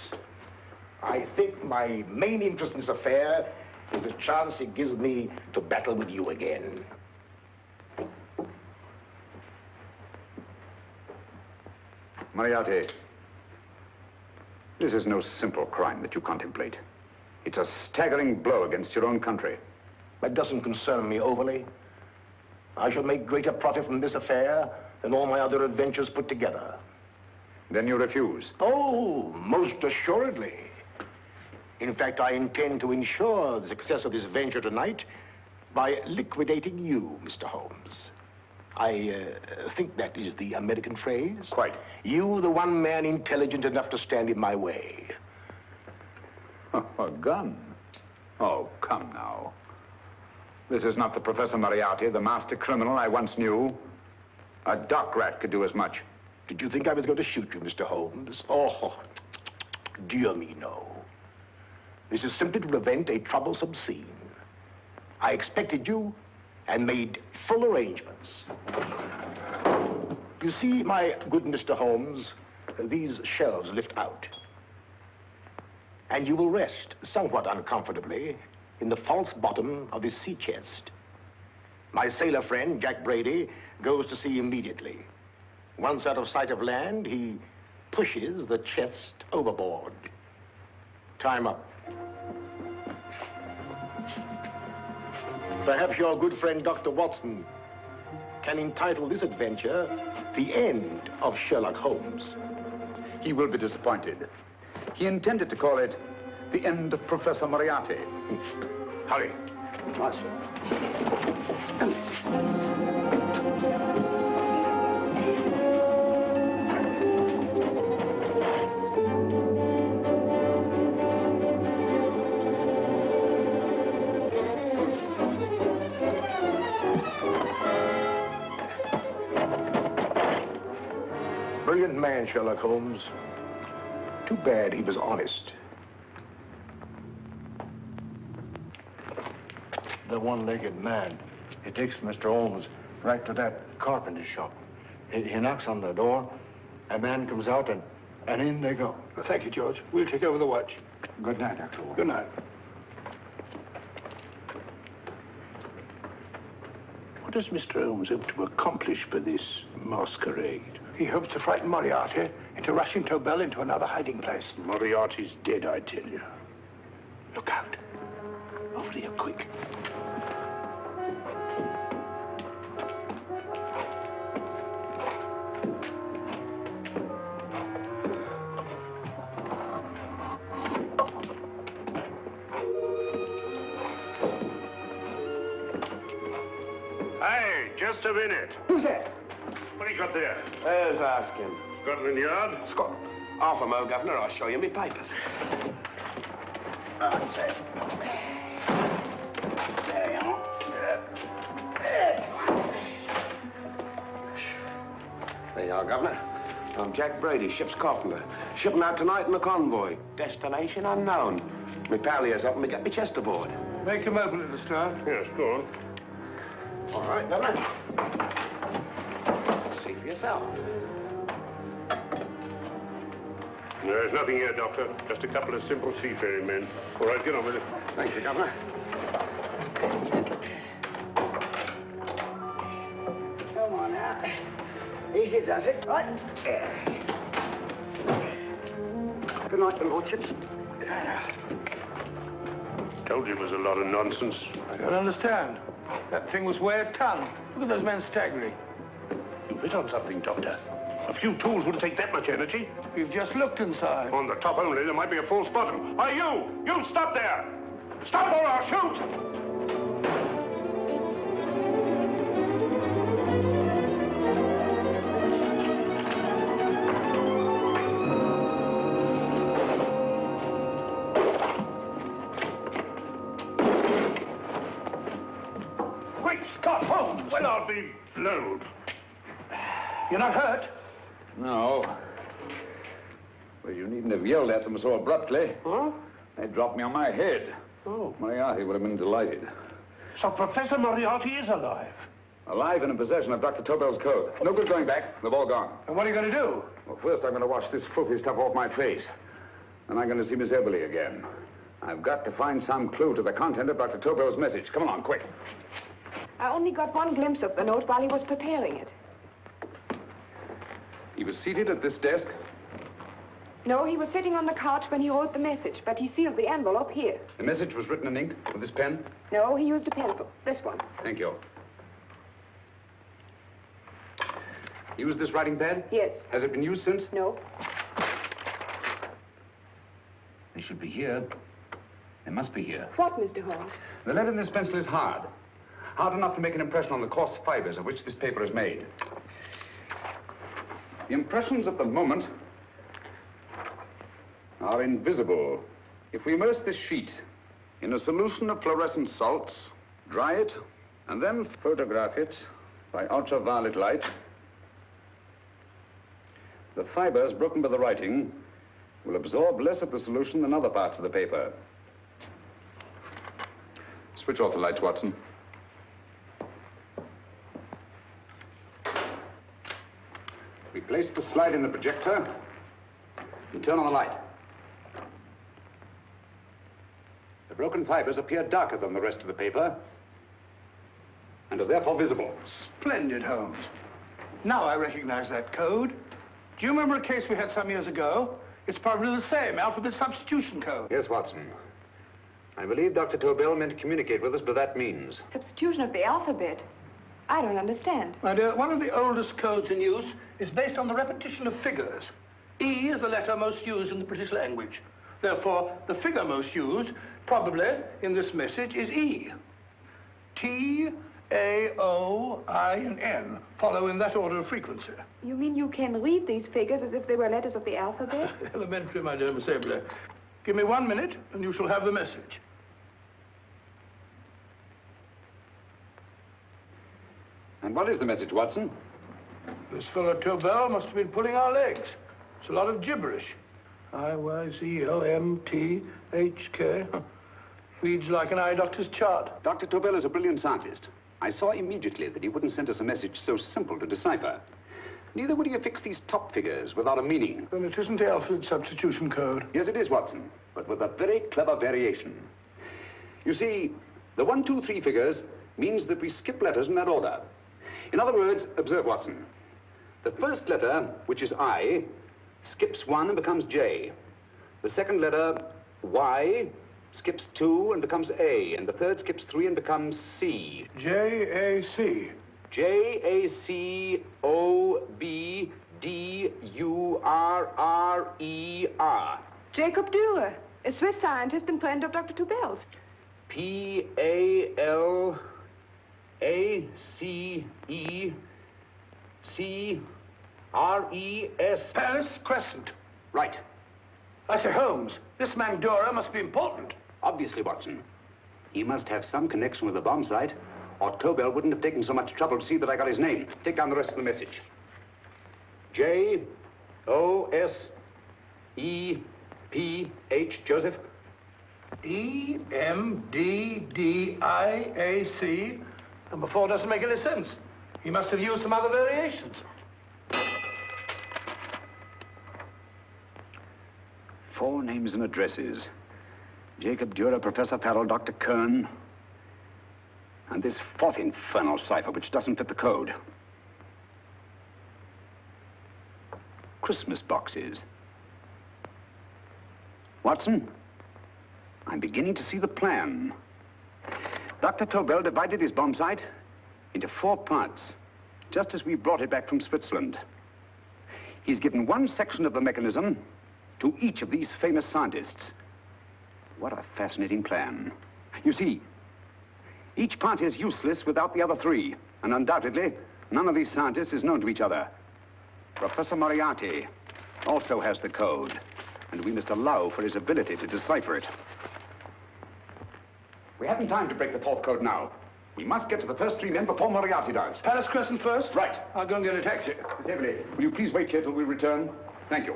I think my main interest in this affair is the chance it gives me to battle with you again. Moriarty, this is no simple crime that you contemplate. It's a staggering blow against your own country. That doesn't concern me overly. I shall make greater profit from this affair than all my other adventures put together. Then you refuse? Oh, most assuredly. In fact, I intend to ensure the success of this venture tonight by liquidating you, Mr. Holmes. I think that is the American phrase. Quite. You, the one man intelligent enough to stand in my way. A gun? Oh, come now. This is not the Professor Moriarty, the master criminal I once knew. A dock rat could do as much. Did you think I was going to shoot you, Mr. Holmes? Oh, dear me, no. This is simply to prevent a troublesome scene. I expected you and made full arrangements. You see, my good Mr. Holmes, these shelves lift out. And you will rest somewhat uncomfortably in the false bottom of this sea chest. My sailor friend, Jack Brady, goes to sea immediately. Once out of sight of land, he pushes the chest overboard. Time up. Perhaps your good friend, Dr. Watson, can entitle this adventure The End of Sherlock Holmes. He will be disappointed. He intended to call it The End of Professor Moriarty. Hurry. Brilliant man, Sherlock Holmes. Too bad he was honest. The one-legged man. He takes Mr. Holmes right to that carpenter shop. He knocks on the door, a man comes out, and in they go. Well, thank you, George. We'll take over the watch. Good night, Dr. Holmes. Good night. What does Mr. Holmes hope to accomplish by this masquerade? He hopes to frighten Moriarty into rushing Tobel into another hiding place. Moriarty's dead, I tell you. Look out. Over here, quick. Hey, just a minute. Who's that? What do you got there? Who's asking? Scotland Yard? Scotland. Half a mo, Governor. I'll show you me papers. That's it. There you are. There you are, Governor. I'm Jack Brady, ship's carpenter. Shipping out tonight in a convoy. Destination unknown. My pal here's helping me get my chest aboard. Make him open it, Lestrade. Yes, go on. All right, Governor. See for yourself. There's nothing here, Doctor. Just a couple of simple seafaring men. All right, get on with it. Thank you, Governor. Come on now. Easy does it, right? Good night, your lordships. Told you it was a lot of nonsense. I don't understand. That thing was way a ton. Look at those men staggering. You hit on something, Doctor. A few tools wouldn't take that much energy. We've just looked inside. On the top only, there might be a false bottom. Hey, you! You stop there! Stop or I'll shoot! Great Scott, Holmes! Well, I'll be blowed. You're not hurt? No. Well, you needn't have yelled at them so abruptly. Huh? They dropped me on my head. Oh. Moriarty would have been delighted. So Professor Moriarty is alive? Alive and in possession of Dr. Tobel's code. No good going back. They've all gone. And what are you going to do? Well, first I'm going to wash this filthy stuff off my face. Then I'm going to see Miss Eberli again. I've got to find some clue to the content of Dr. Tobel's message. Come along, quick. I only got one glimpse of the note while he was preparing it. He was seated at this desk. No, he was sitting on the couch when he wrote the message, but he sealed the envelope here. The message was written in ink with this pen. No, he used a pencil. This one. Thank you. Used this writing pad? Yes. Has it been used since? No. They should be here. They must be here. What, Mr. Holmes? The lead in this pencil is hard. Hard enough to make an impression on the coarse fibers of which this paper is made. The impressions at the moment are invisible. If we immerse this sheet in a solution of fluorescent salts, dry it, and then photograph it by ultraviolet light, the fibers broken by the writing will absorb less of the solution than other parts of the paper. Switch off the lights, Watson. We place the slide in the projector and turn on the light. The broken fibers appear darker than the rest of the paper and are therefore visible. Splendid, Holmes. Now I recognize that code. Do you remember a case we had some years ago? It's probably the same, alphabet substitution code. Yes, Watson. I believe Dr. Tobel meant to communicate with us by that means. Substitution of the alphabet? I don't understand. My dear, one of the oldest codes in use is based on the repetition of figures. E is the letter most used in the British language. Therefore, the figure most used, probably, in this message is E. T, A, O, I, and N follow in that order of frequency. You mean you can read these figures as if they were letters of the alphabet? Elementary, my dear Miss Eberli. Give me 1 minute, and you shall have the message. And what is the message, Watson? This fellow Tobel must have been pulling our legs. It's a lot of gibberish. I-Y-Z-L-M-T-H-K. Reads like an eye doctor's chart. Dr. Tobel is a brilliant scientist. I saw immediately that he wouldn't send us a message so simple to decipher. Neither would he affix these top figures without a meaning. Then it isn't the alphabet substitution code. Yes, it is, Watson, but with a very clever variation. You see, the 1, 2, 3 figures means that we skip letters in that order. In other words, observe, Watson. The first letter, which is I, skips 1 and becomes J. The second letter, Y, skips 2 and becomes A. And the third skips 3 and becomes C. J-A-C. J-A-C-O-B-D-U-R-R-E-R. Jacob Dürer, a Swiss scientist and friend of Dr. Tobel's. P-A-L-A-C-E-C-R-E-S. Paris Crescent. Right. I say, Holmes, this man Dora must be important. Obviously, Watson. He must have some connection with the bomb site, or Tobel wouldn't have taken so much trouble to see that I got his name. Take down the rest of the message. J-O-S-E-P-H, Joseph. E-M-D-D-I-A-C. Number 4 doesn't make any sense. He must have used some other variations. 4 names and addresses. Jacob Dürer, Professor Farrell, Dr. Kern. And this 4th infernal cipher, which doesn't fit the code. Christmas boxes. Watson, I'm beginning to see the plan. Dr. Tobel divided his bomb site into 4 parts, just as we brought it back from Switzerland. He's given one section of the mechanism to each of these famous scientists. What a fascinating plan. You see, each part is useless without the other 3, and undoubtedly, none of these scientists is known to each other. Professor Moriarty also has the code, and we must allow for his ability to decipher it. We haven't time to break the 4th code now. We must get to the first 3 men before Moriarty does. Palace Crescent first? Right. I'll go and get a taxi. Miss Eberli, will you please wait here till we return? Thank you.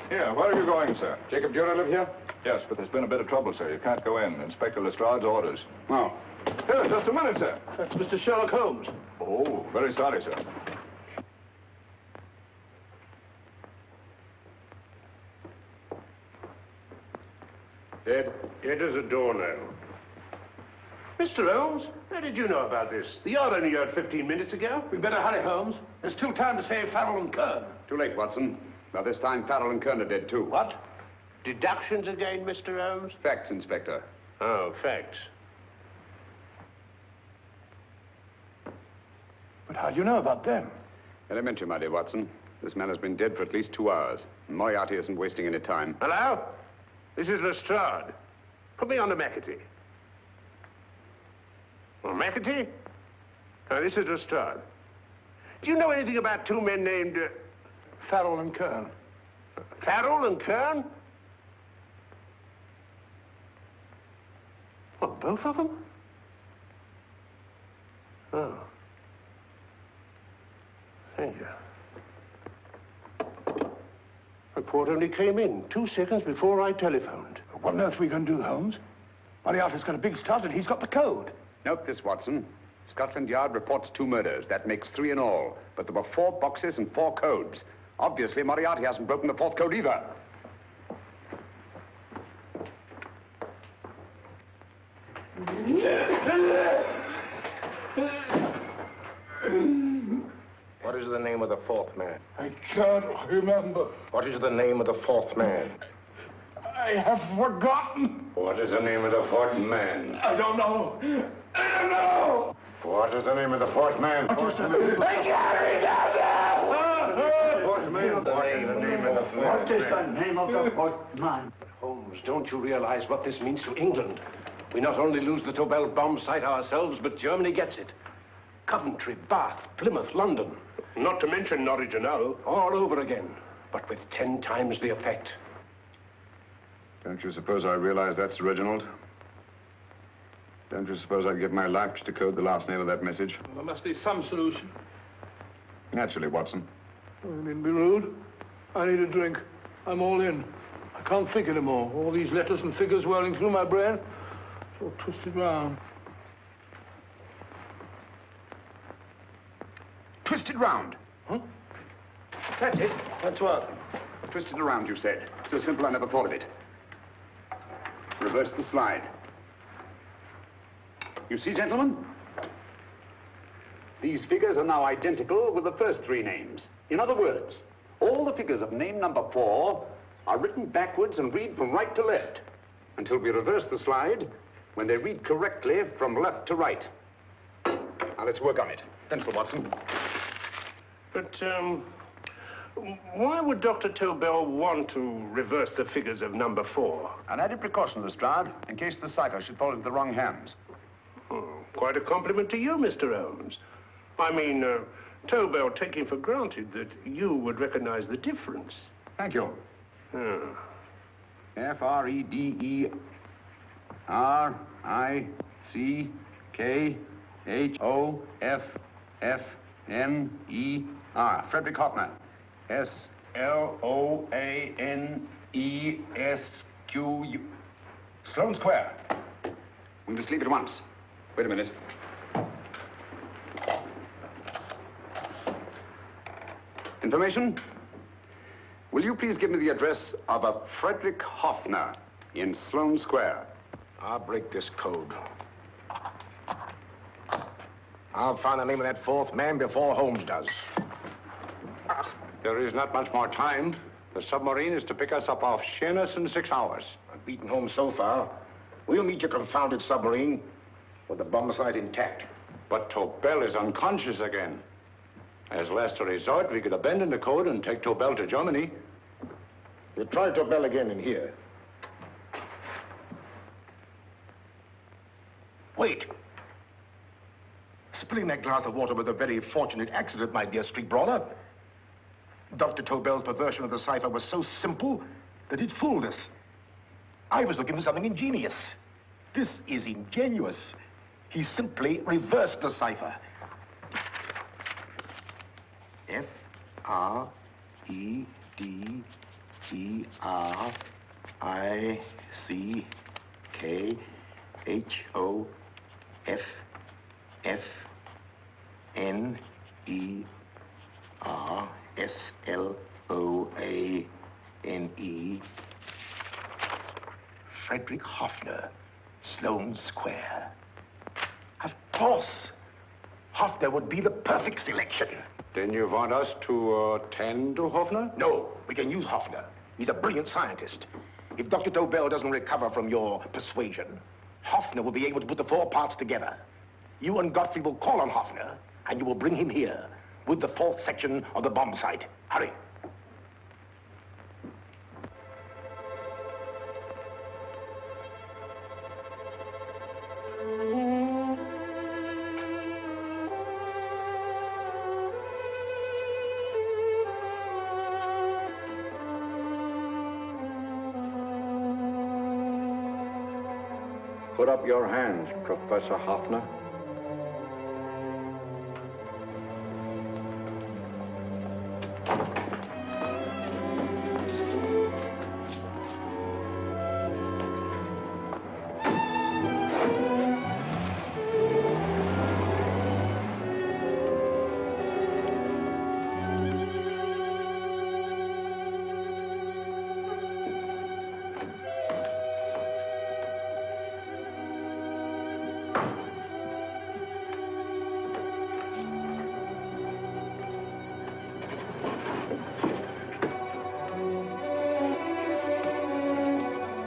Here, where are you going, sir? Jacob Dürer live here? Yes, but there's been a bit of trouble, sir. You can't go in. Inspector Lestrade's orders. Oh. Here, just a minute, sir. That's Mr. Sherlock Holmes. Oh, very sorry, sir. Dead as a doornail. Mr. Holmes, how did you know about this? The yard only heard 15 minutes ago. We better hurry, Holmes. There's still time to save Farrell and Kern. Too late, Watson. By this time, Farrell and Kern are dead, too. What? Deductions again, Mr. Holmes? Facts, Inspector. Oh, facts. But how do you know about them? Elementary, my dear Watson. This man has been dead for at least 2 hours. Moriarty isn't wasting any time. Hello? This is Lestrade. Put me on to McAtee. Well, McAtee? This is Lestrade. Do you know anything about 2 men named... Farrell and Kern. Farrell and Kern? What, both of them? Oh. Thank you. Report only came in 2 seconds before I telephoned. What on earth are we going to do, Holmes? Moriarty's got a big start and he's got the code. Note this, Watson. Scotland Yard reports 2 murders. That makes 3 in all. But there were 4 boxes and 4 codes. Obviously, Moriarty hasn't broken the 4th code either. What is the name of the 4th man? I can't remember. What is the name of the 4th man? I have forgotten. What is the name of the 4th man? I don't know. I don't know. What is the name of the 4th man? I can't remember. What is the name of the 4th man? Holmes, don't you realize what this means to England? We not only lose the Tobel bomb site ourselves, but Germany gets it. Coventry, Bath, Plymouth, London. Not to mention Norwich and Hull. All over again, but with 10 times the effect. Don't you suppose I realize that's Reginald? Don't you suppose I'd give my life to decode the last name of that message? Well, there must be some solution. Naturally, Watson. You needn't be rude. I need a drink. I'm all in. I can't think anymore. All these letters and figures whirling through my brain. It's all twisted round. Twisted round. Huh? That's it. That's what? Twisted around, you said. So simple, I never thought of it. Reverse the slide. You see, gentlemen? These figures are now identical with the first 3 names. In other words, all the figures of name number 4 are written backwards and read from right to left until we reverse the slide when they read correctly from left to right. Now, let's work on it. Pencil, Watson. But, Why would Dr. Tobel want to reverse the figures of number 4? An added precaution, Lestrade, in case the cipher should fall into the wrong hands. Oh, quite a compliment to you, Mr. Holmes. I mean, Tobel taking for granted that you would recognize the difference. Thank you. F-R-E-D-E-R-I-C-K-H-O-F-F-N-E-R. Frederick Hoffner. S-L-O-A-N-E-S-Q-U. Sloane Square. We must leave at once. Wait a minute. Information? Will you please give me the address of a Frederick Hoffner in Sloane Square? I'll break this code. I'll find the name of that 4th man before Holmes does. There is not much more time. The submarine is to pick us up off Sheerness in 6 hours. I've beaten Holmes so far. We'll meet your confounded submarine with the bomb site intact. But Tobel is unconscious again. As last resort, we could abandon the code and take Tobel to Germany. We'll try Tobel again in here. Wait. Spilling that glass of water was a very fortunate accident, my dear street brawler. Dr. Tobel's perversion of the cipher was so simple that it fooled us. I was looking for something ingenious. This is ingenuous. He simply reversed the cipher. F-R-E-D-E-R-I-C-K-H-O-F-F-N-E-R-S-L-O-A-N-E. Frederick Hoffner, Sloane Square. Of course. Hoffner would be the perfect selection. Then you want us to attend to Hoffner? No, we can use Hoffner. He's a brilliant scientist. If Dr. Tobel doesn't recover from your persuasion, Hoffner will be able to put the 4 parts together. You and Godfrey will call on Hoffner, and you will bring him here with the 4th section of the bomb site. Hurry. Put up your hands, Professor Hoffner.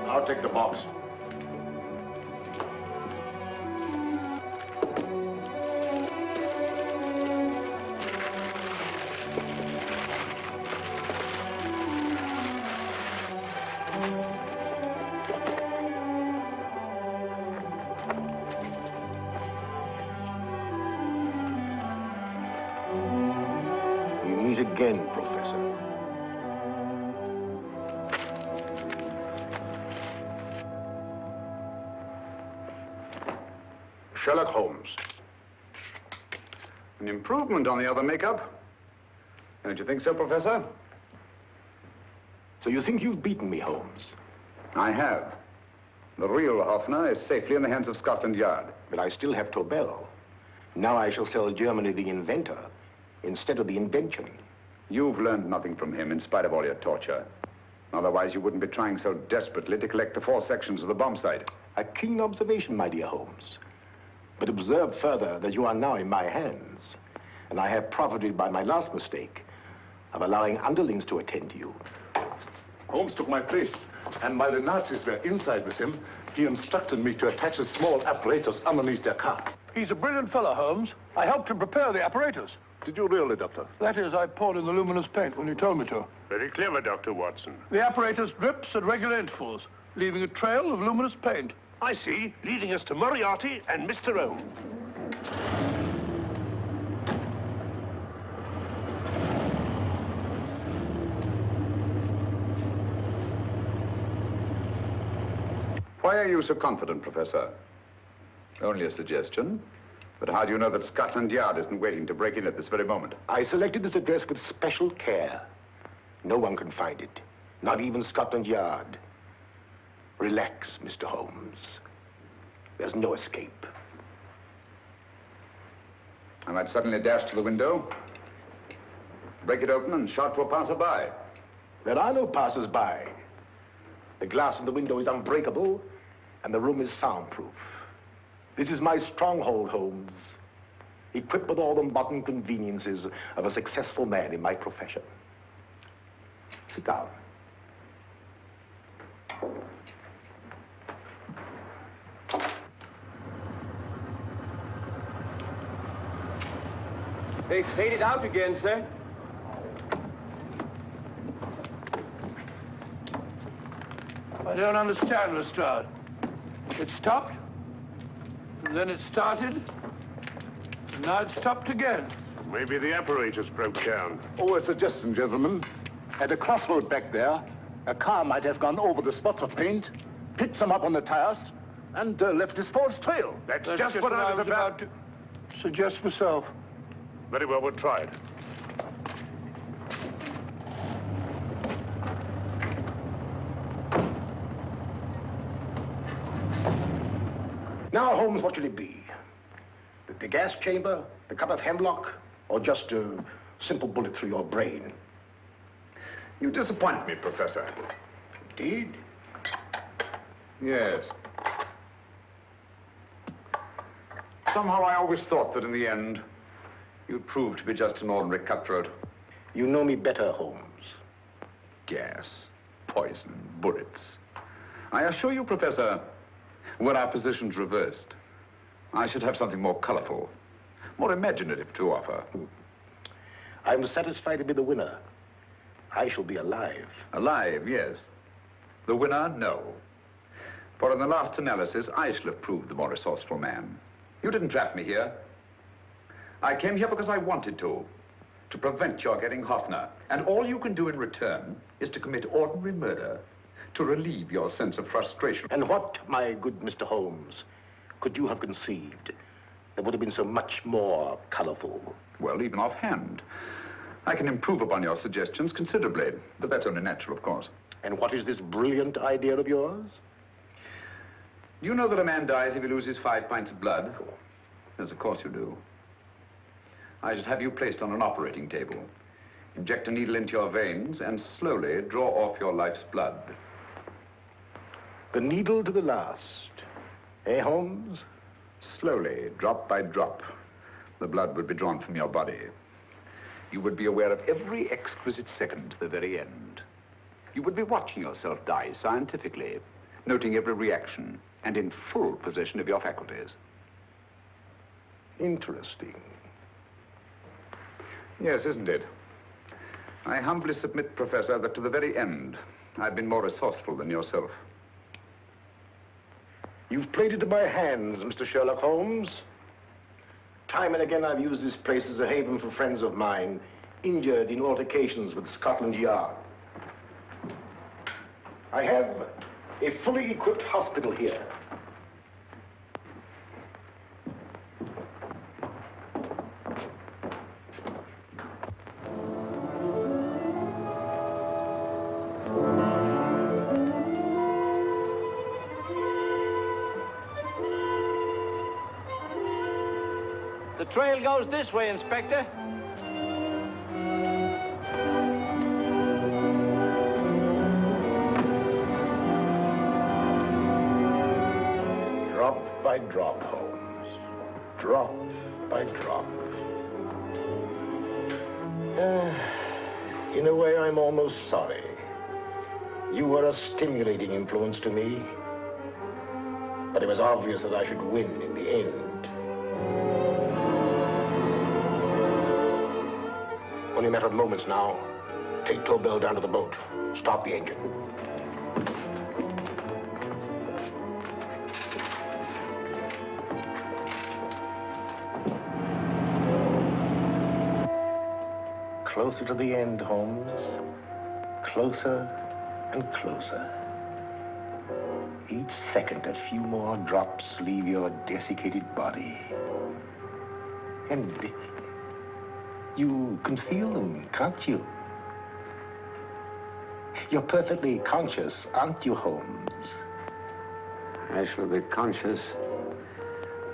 I'll take the box. We meet again, Professor. Sherlock Holmes. An improvement on the other makeup. Don't you think so, Professor? So you think you've beaten me, Holmes? I have. The real Hoffner is safely in the hands of Scotland Yard. But I still have Tobel. Now I shall sell Germany the inventor instead of the invention. You've learned nothing from him in spite of all your torture. Otherwise, you wouldn't be trying so desperately to collect the 4 sections of the bomb site. A keen observation, my dear Holmes. But observe further that you are now in my hands, and I have profited by my last mistake of allowing underlings to attend to you. Holmes took my place, and while the Nazis were inside with him, he instructed me to attach a small apparatus underneath their car. He's a brilliant fellow, Holmes. I helped him prepare the apparatus. Did you really, Doctor? That is, I poured in the luminous paint when you told me to. Very clever, Dr. Watson. The apparatus drips at regular intervals, leaving a trail of luminous paint. I see, leading us to Moriarty and Mr. Holmes. Why are you so confident, Professor? Only a suggestion. But how do you know that Scotland Yard isn't waiting to break in at this very moment? I selected this address with special care. No one can find it. Not even Scotland Yard. Relax, Mr. Holmes. There's no escape. I might suddenly dash to the window, break it open, and shout to a passerby. There are no passers-by. The glass in the window is unbreakable, and the room is soundproof. This is my stronghold, Holmes. Equipped with all the modern conveniences of a successful man in my profession. Sit down. They faded out again, sir. I don't understand, Lestrade. It stopped, and then it started, and now it stopped again. Maybe the apparatus broke down. Oh, a suggestion, gentlemen. At a crossroad back there, a car might have gone over the spots of paint, picked some up on the tires, and left his false trail. That's just what I was about to suggest myself. Very well, we'll try it. Now, Holmes, what should it be? The gas chamber, the cup of hemlock, or just a simple bullet through your brain? You disappoint me, Professor. Indeed? Yes. Somehow I always thought that in the end, you'd prove to be just an ordinary cutthroat. You know me better, Holmes. Gas, poison, bullets. I assure you, Professor, were our positions reversed, I should have something more colorful, more imaginative to offer. I'm satisfied to be the winner. I shall be alive. Alive, yes. The winner, no. For in the last analysis, I shall have proved the more resourceful man. You didn't trap me here. I came here because I wanted to prevent your getting Hoffner. And all you can do in return is to commit ordinary murder to relieve your sense of frustration. And what, my good Mr. Holmes, could you have conceived that would have been so much more colorful? Well, even offhand, I can improve upon your suggestions considerably, but that's only natural, of course. And what is this brilliant idea of yours? You know that a man dies if he loses 5 pints of blood? Yes, of course you do. I should have you placed on an operating table, inject a needle into your veins, and slowly draw off your life's blood. The needle to the last. Eh, Holmes? Slowly, drop by drop, the blood would be drawn from your body. You would be aware of every exquisite second to the very end. You would be watching yourself die scientifically, noting every reaction, and in full possession of your faculties. Interesting. Yes, isn't it? I humbly submit, Professor, that to the very end, I've been more resourceful than yourself. You've played into my hands, Mr. Sherlock Holmes. Time and again, I've used this place as a haven for friends of mine, injured in altercations with Scotland Yard. I have a fully equipped hospital here. The trail goes this way, Inspector. Drop by drop, Holmes. Drop by drop. In a way, I'm almost sorry. You were a stimulating influence to me. But it was obvious that I should win in the end. Only a matter of moments now. Take Tobel down to the boat. Start the engine. Closer to the end, Holmes. Closer and closer. Each second, a few more drops leave your desiccated body. And you can feel them, can't you? You're perfectly conscious, aren't you, Holmes? I shall be conscious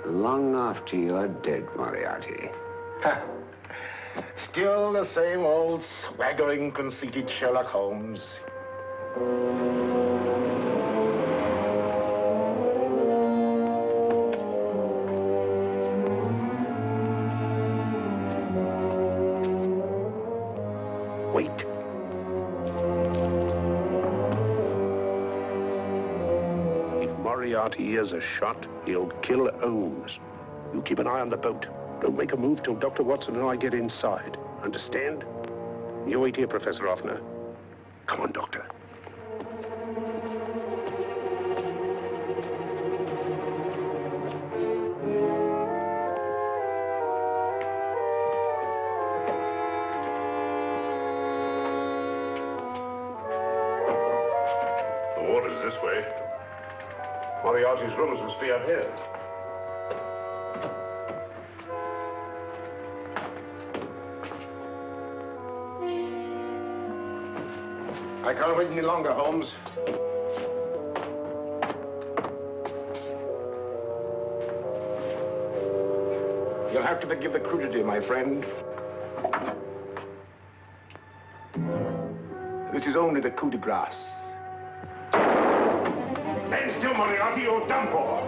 long after you're dead, Moriarty. Ha! Still the same old swaggering, conceited Sherlock Holmes. Wait. If Moriarty hears a shot, he'll kill Holmes. You keep an eye on the boat. Don't make a move till Dr. Watson and I get inside. Understand? You wait here, Professor Authur. Come on, Doctor. The water's this way. Moriarty's rooms must be out here. I can't wait any longer, Holmes. You'll have to forgive the crudity, my friend. This is only the coup de grace. Stand still, Moriarty, you're done for.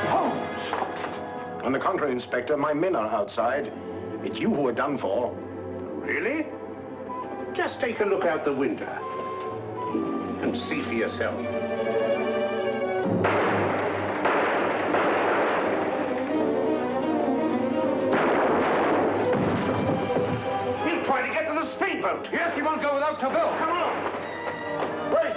Holmes! On the contrary, Inspector, my men are outside. It's you who are done for. Really? Just take a look out the window and see for yourself. He'll try to get to the speedboat. Yes, he won't go without Tobel. Come on. Wait.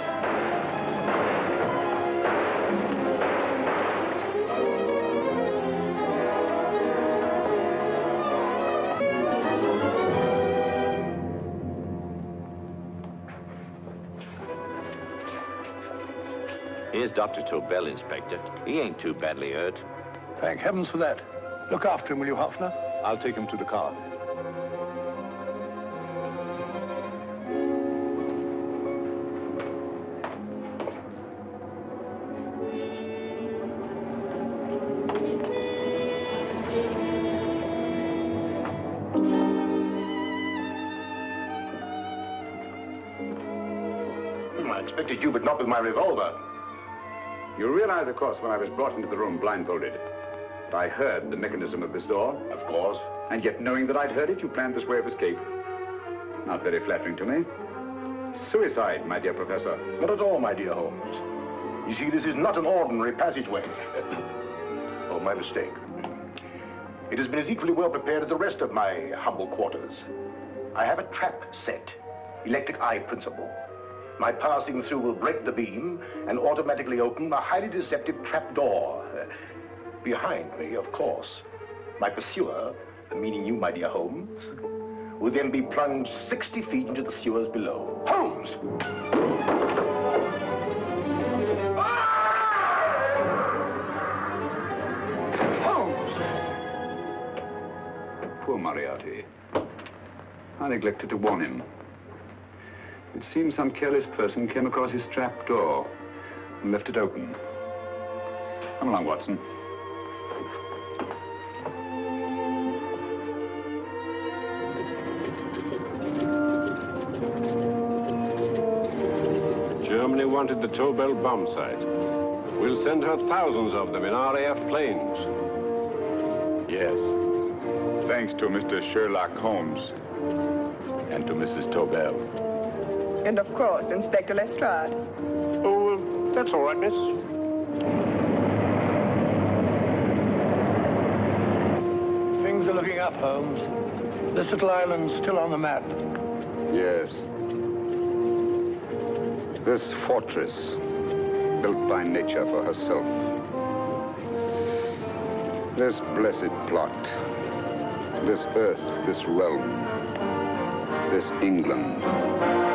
Here's Dr. Tobel, Inspector. He ain't too badly hurt. Thank heavens for that. Look after him, will you, Hoffner? I'll take him to the car. I expected you, but not with my revolver. You realize, of course, when I was brought into the room blindfolded, that I heard the mechanism of this door? Of course. And yet, knowing that I'd heard it, you planned this way of escape. Not very flattering to me. Suicide, my dear Professor. Not at all, my dear Holmes. You see, this is not an ordinary passageway. Oh, my mistake. It has been as equally well prepared as the rest of my humble quarters. I have a trap set, electric eye principle. My passing through will break the beam and automatically open a highly deceptive trap door. Behind me, of course, my pursuer, meaning you, my dear Holmes, will then be plunged 60 feet into the sewers below. Holmes! Holmes! Poor Moriarty. I neglected to warn him. It seems some careless person came across his trap door and left it open. Come along, Watson. Germany wanted the Tobel bomb site. We'll send her thousands of them in RAF planes. Yes. Thanks to Mr. Sherlock Holmes and to Mrs. Tobel. And of course, Inspector Lestrade. Oh, that's all right, miss. Things are looking up, Holmes. This little island's still on the map. Yes. This fortress, built by nature for herself. This blessed plot. This earth, this realm. This England.